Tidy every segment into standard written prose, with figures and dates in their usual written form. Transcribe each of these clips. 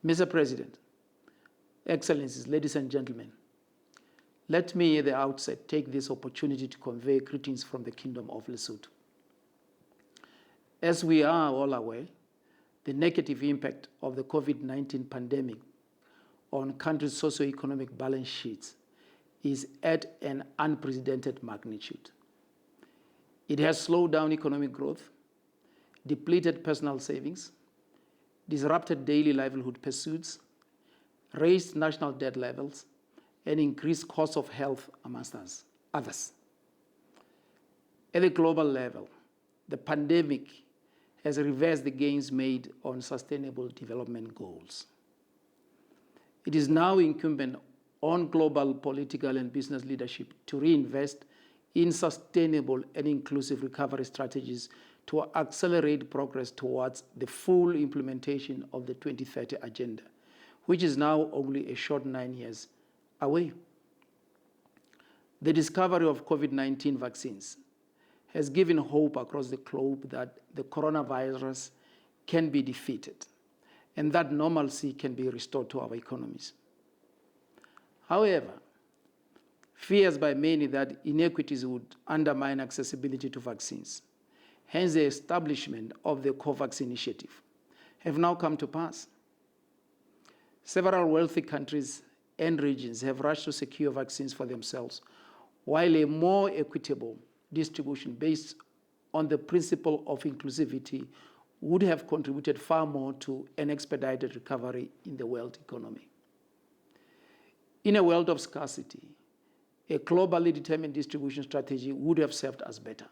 Mr. President, Excellencies, ladies and gentlemen, let me at the outset take this opportunity to convey greetings from the Kingdom of Lesotho. As we are all aware, the negative impact of the COVID-19 pandemic on countries' socio-economic balance sheets is at an unprecedented magnitude. It has slowed down economic growth, depleted personal savings, disrupted daily livelihood pursuits, raised national debt levels, and increased costs of health, amongst others. At a global level, the pandemic has reversed the gains made on sustainable development goals. It is now incumbent on global political and business leadership to reinvest in sustainable and inclusive recovery strategies to accelerate progress towards the full implementation of the 2030 Agenda, which is now only a short 9 years away. The discovery of COVID-19 vaccines has given hope across the globe that the coronavirus can be defeated and that normalcy can be restored to our economies. However, fears by many that inequities would undermine accessibility to vaccines, hence the establishment of the COVAX initiative, have now come to pass. Several wealthy countries and regions have rushed to secure vaccines for themselves, while a more equitable distribution based on the principle of inclusivity would have contributed far more to an expedited recovery in the world economy. In a world of scarcity, a globally determined distribution strategy would have served us better.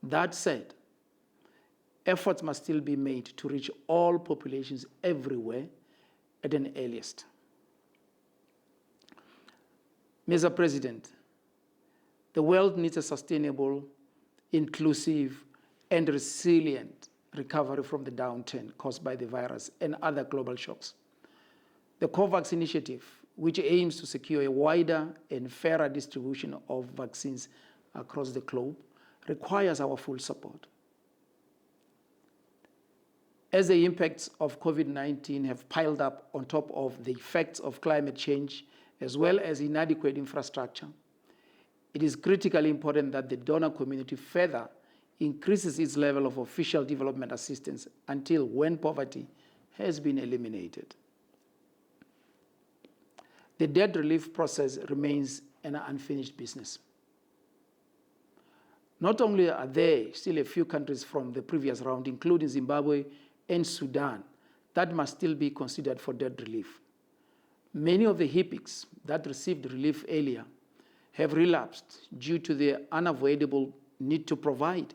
That said, efforts must still be made to reach all populations everywhere at an earliest. Mr. President, the world needs a sustainable, inclusive, and resilient recovery from the downturn caused by the virus and other global shocks. The COVAX initiative, which aims to secure a wider and fairer distribution of vaccines across the globe, requires our full support. As the impacts of COVID-19 have piled up on top of the effects of climate change, as well as inadequate infrastructure, it is critically important that the donor community further increases its level of official development assistance until when poverty has been eliminated. The debt relief process remains an unfinished business. Not only are there still a few countries from the previous round, including Zimbabwe and Sudan, that must still be considered for debt relief. Many of the HIPICs that received relief earlier have relapsed due to the unavoidable need to provide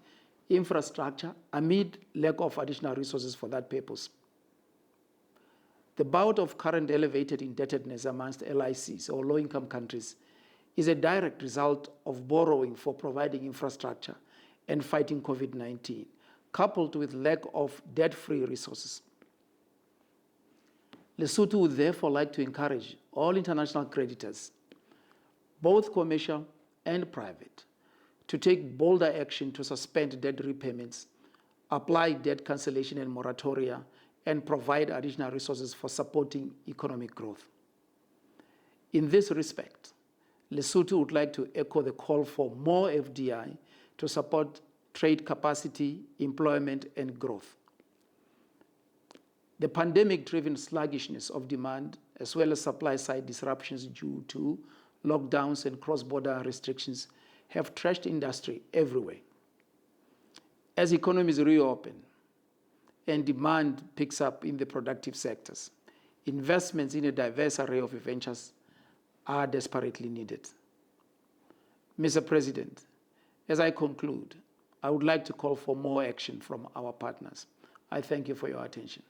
infrastructure amid lack of additional resources for that purpose. The bout of current elevated indebtedness amongst LICs or low-income countries is a direct result of borrowing for providing infrastructure and fighting COVID-19, coupled with lack of debt-free resources. Lesotho would therefore like to encourage all international creditors, both commercial and private, to take bolder action to suspend debt repayments, apply debt cancellation and moratoria, and provide additional resources for supporting economic growth. In this respect, Lesotho would like to echo the call for more FDI to support trade capacity, employment, and growth. The pandemic-driven sluggishness of demand, as well as supply-side disruptions due to lockdowns and cross-border restrictions, have trashed industry everywhere. As economies reopen and demand picks up in the productive sectors, investments in a diverse array of ventures are desperately needed. Mr. President, as I conclude, I would like to call for more action from our partners. I thank you for your attention.